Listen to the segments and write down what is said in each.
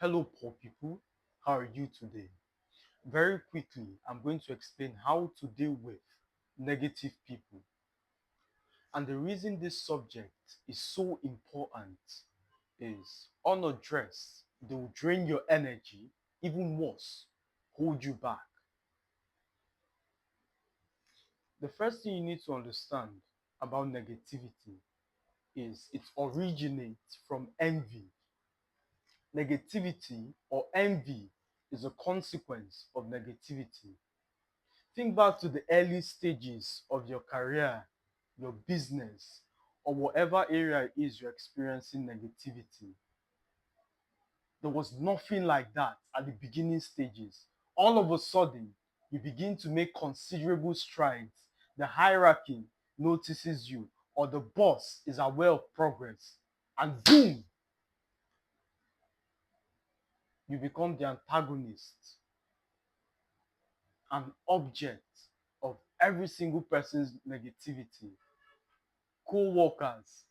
Hello, poor people. How are you today? Very quickly, I'm going to explain how to deal with negative people. And the reason this subject is so important is unaddressed, they will drain your energy, even worse, hold you back. The first thing you need to understand about negativity is it originates from envy. Negativity or envy is a consequence of negativity. Think back to the early stages of your career, your business, or whatever area it is you're experiencing negativity. There was nothing like that at the beginning stages. All of a sudden, you begin to make considerable strides. The hierarchy notices you, or the boss is aware of progress, and boom, you become the antagonist, an object of every single person's negativity. Co-workers,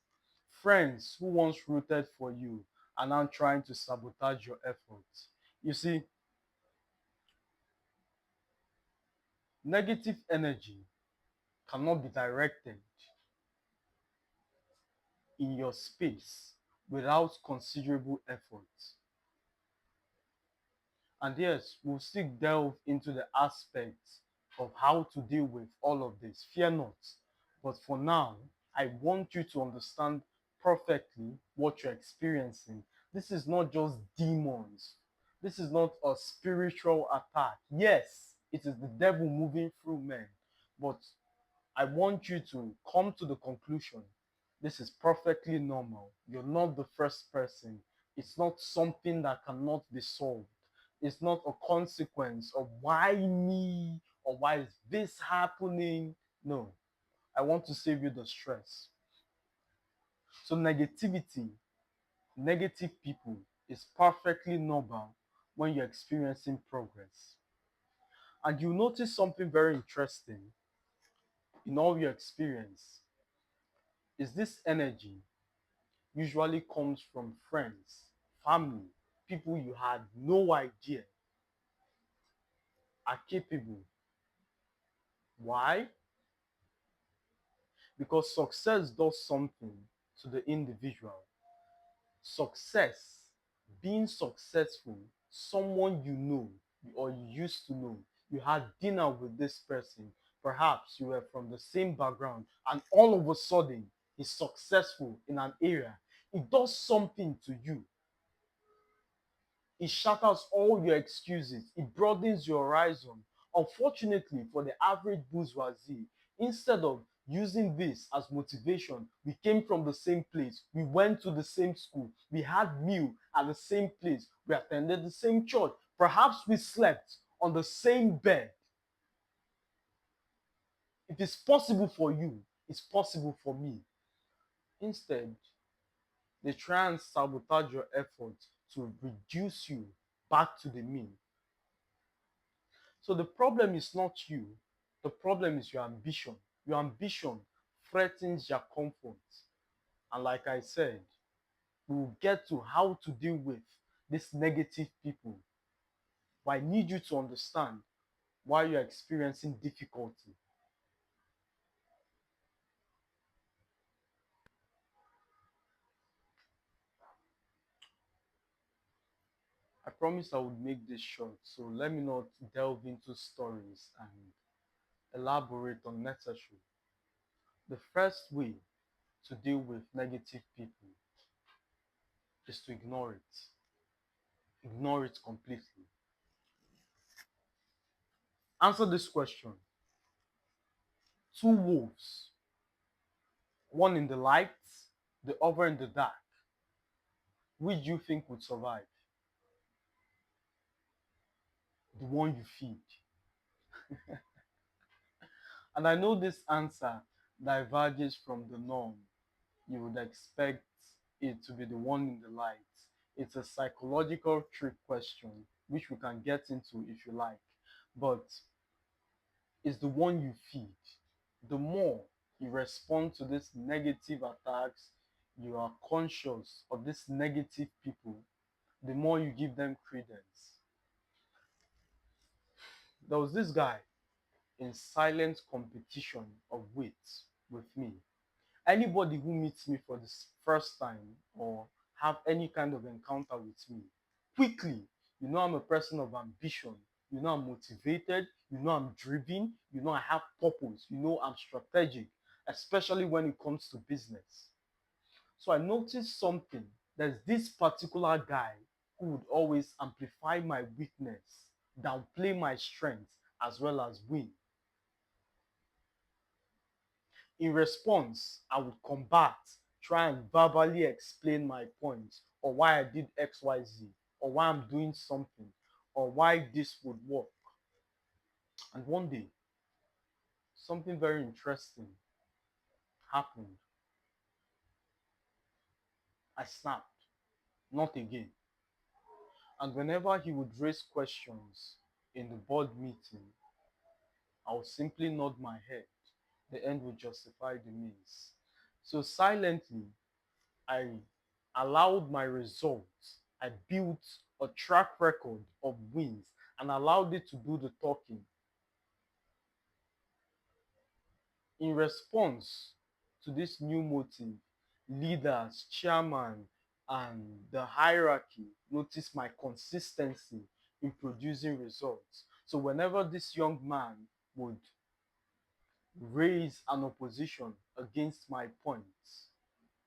friends who once rooted for you are now trying to sabotage your efforts. You see, negative energy cannot be directed in your space without considerable effort. And yes, we'll still delve into the aspects of how to deal with all of this. Fear not. But for now, I want you to understand perfectly what you're experiencing. This is not just demons. This is not a spiritual attack. Yes, it is the devil moving through men. But I want you to come to the conclusion this is perfectly normal. You're not the first person. It's not something that cannot be solved. It's not a consequence of why me or why is this happening. No, I want to save you the stress. So, negativity, negative people is perfectly normal when you're experiencing progress. And you notice something very interesting in all your experience is this energy usually comes from friends, family, people you had no idea are capable. Why? Because success does something to the individual. Success, being successful, someone you know or you used to know, you had dinner with this person, perhaps you were from the same background, and all of a sudden he's successful in an area. It does something to you. It shatters all your excuses. It broadens your horizon. Unfortunately, for the average bourgeoisie, instead of using this as motivation, we came from the same place, we went to the same school, we had meal at the same place, we attended the same church, perhaps we slept on the same bed. If it's possible for you, it's possible for me. Instead, they try and sabotage your efforts to reduce you back to the mean. So the problem is not you. The problem is your ambition. Your ambition threatens your comfort. And like I said, we will get to how to deal with these negative people. But I need you to understand why you're experiencing difficulty. I promise I would make this short, so let me not delve into stories and elaborate unnecessary. The first way to deal with negative people is to ignore it. Ignore it completely. Answer this question. Two wolves, one in the light, the other in the dark. Which do you think would survive? The one you feed. And I know this answer diverges from the norm. You would expect it to be the one in the light. It's a psychological trick question, which we can get into if you like. But it's the one you feed. The more you respond to these negative attacks, you are conscious of these negative people, the more you give them credence. There was this guy in silent competition of wit with me. Anybody who meets me for the first time or have any kind of encounter with me, quickly, I'm a person of ambition. I'm motivated. I'm driven. I have purpose. I'm strategic, especially when it comes to business. So I noticed something. There's this particular guy who would always amplify my weakness, downplay my strength, as well as win. In response, I would combat, try and verbally explain my point, or why I did XYZ, or why I'm doing something, or why this would work. And one day, something very interesting happened. I snapped, not again. And whenever he would raise questions in the board meeting, I would simply nod my head. The end would justify the means. So silently, I allowed my results. I built a track record of wins and allowed it to do the talking. In response to this new motive, leaders, chairman, and the hierarchy noticed my consistency in producing results. So whenever this young man would raise an opposition against my points,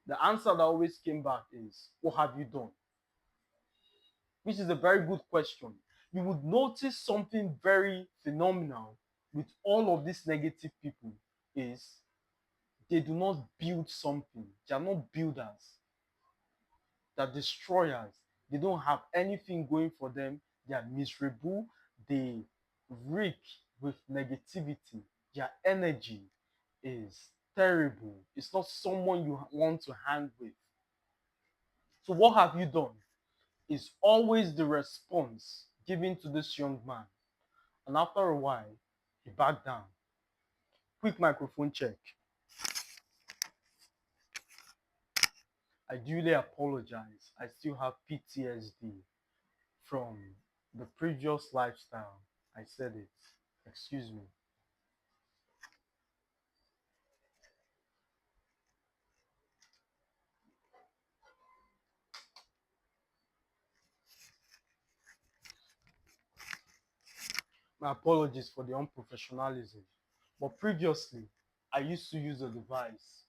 the answer that always came back is, "What have you done?" Which is a very good question. You would notice something very phenomenal with all of these negative people is they do not build something. They are not builders. They're destroyers. They don't have anything going for them. They are miserable. They reek with negativity. Their energy is terrible. It's not someone you want to hang with. So what have you done? Is always the response given to this young man. And after a while, he backed down. Quick microphone check. I duly apologize. I still have PTSD from the previous lifestyle. I said it. Excuse me. My apologies for the unprofessionalism. But previously, I used to use a device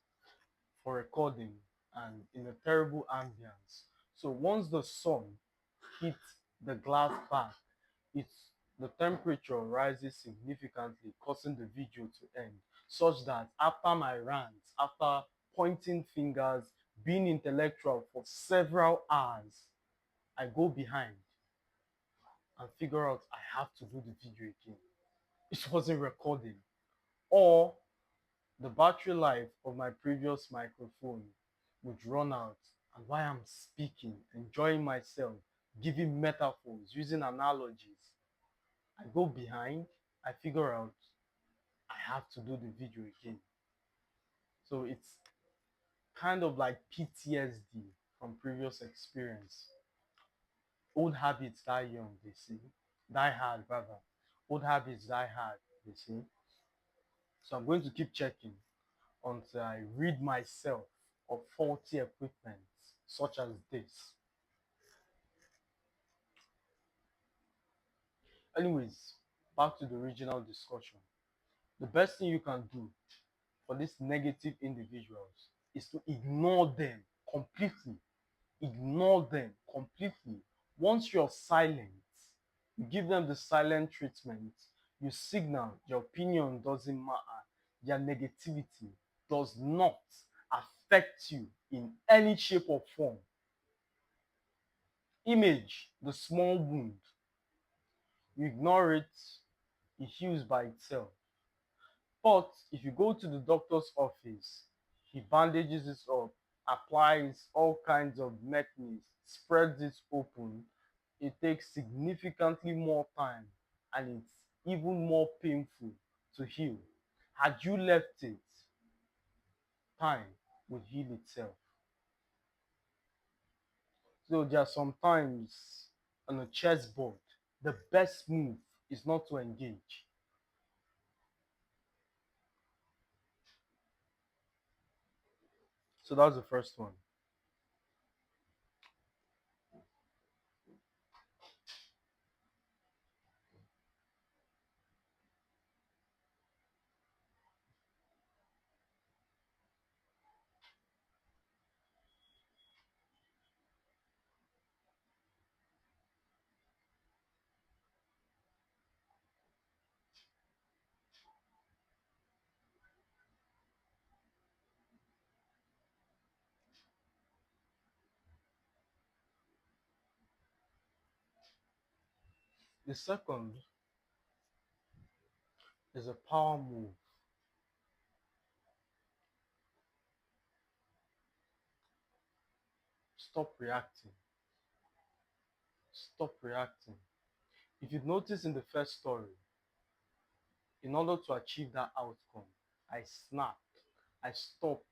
for recording and in a terrible ambience. So once the sun hit the glass back, it's the temperature rises significantly, causing the video to end, such that after my rants, after pointing fingers, being intellectual for several hours, I go behind and figure out I have to do the video again. It wasn't recording. Or the battery life of my previous microphone would run out, and while I'm speaking, enjoying myself, giving metaphors, using analogies, I go behind, I figure out I have to do the video again. So it's kind of like PTSD from previous experience. Old habits die young, they say. Die hard, rather. Old habits die hard, they say. So I'm going to keep checking until I rid myself of faulty equipment such as this. Anyways, back to the original discussion. The best thing you can do for these negative individuals is to ignore them completely. Ignore them completely. Once you're silent, you give them the silent treatment, you signal your opinion doesn't matter, their negativity does not affect you in any shape or form. Image the small wound, you ignore it, it heals by itself. But if you go to the doctor's office, he bandages it up, applies all kinds of mechanisms, spreads it open, it takes significantly more time and it's even more painful to heal. Had you left it, time would heal itself. So there are sometimes on a chessboard, the best move is not to engage. So that's the first one. The second is a power move. Stop reacting. Stop reacting. If you notice in the first story, in order to achieve that outcome, I snapped. I stopped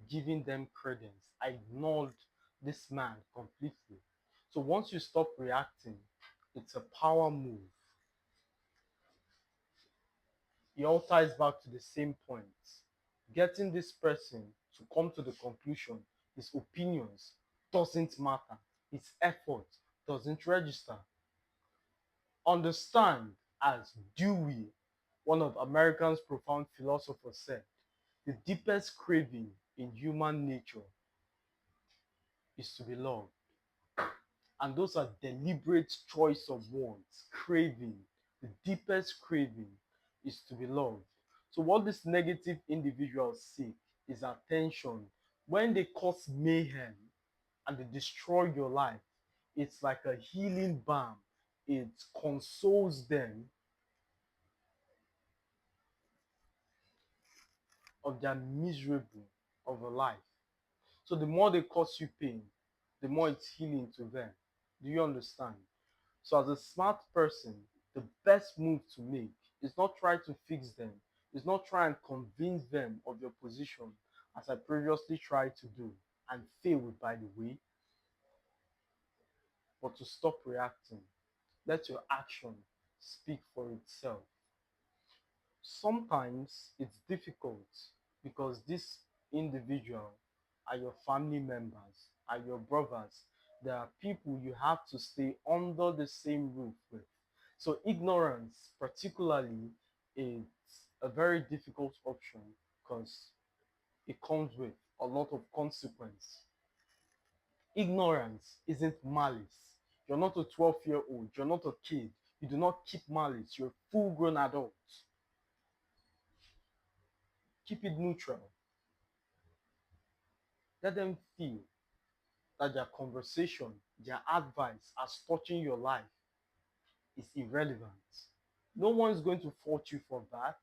giving them credence. I ignored this man completely. So once you stop reacting, it's a power move. It all ties back to the same point. Getting this person to come to the conclusion his opinions doesn't matter, his effort doesn't register. Understand, as Dewey, one of America's profound philosophers, said, the deepest craving in human nature is to be loved. And those are deliberate choice of words. Craving. The deepest craving is to be loved. So what these negative individuals seek is attention. When they cause mayhem and they destroy your life, it's like a healing balm. It consoles them of their miserable of a life. So the more they cause you pain, the more it's healing to them. Do you understand? So as a smart person, the best move to make is not try to fix them, is not try and convince them of your position, as I previously tried to do and failed, by the way, but to stop reacting. Let your action speak for itself. Sometimes it's difficult because this individual are your family members, are your brothers. There are people you have to stay under the same roof with. So ignorance, particularly, is a very difficult option because it comes with a lot of consequence. Ignorance isn't malice. You're not a 12-year-old. You're not a kid. You do not keep malice. You're a full-grown adult. Keep it neutral. Let them feel that their conversation, their advice as touching your life is irrelevant. No one's going to fault you for that.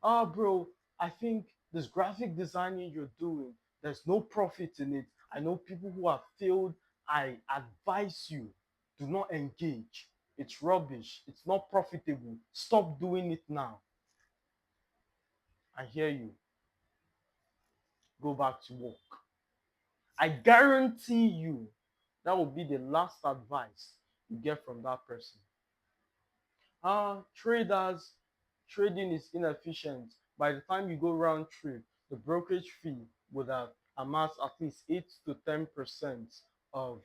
Ah, bro, I think this graphic designing you're doing, there's no profit in it. I know people who have failed. I advise you, do not engage. It's rubbish. It's not profitable. Stop doing it now. I hear you. Go back to work. I guarantee you that will be the last advice you get from that person. Traders, trading is inefficient. By the time you go round trip, the brokerage fee would have amassed at least 8 to 10% of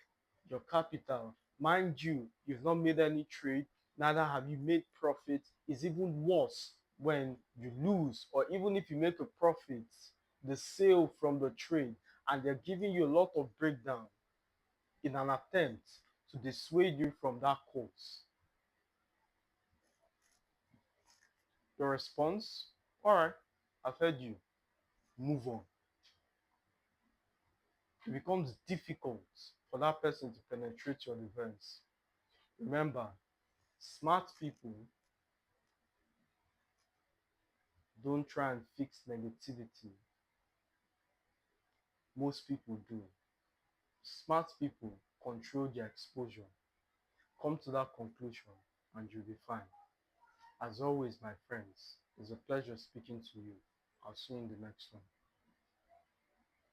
your capital. Mind you, you've not made any trade, neither have you made profit. It's even worse when you lose, or even if you make a profit, the sale from the trade, and they're giving you a lot of breakdown in an attempt to dissuade you from that course. Your response? All right, I've heard you. Move on. It becomes difficult for that person to penetrate your defense. Remember, smart people don't try and fix negativity. Most people do. Smart people control their exposure. Come to that conclusion and you'll be fine. As always, my friends, it's a pleasure speaking to you. I'll see you in the next one.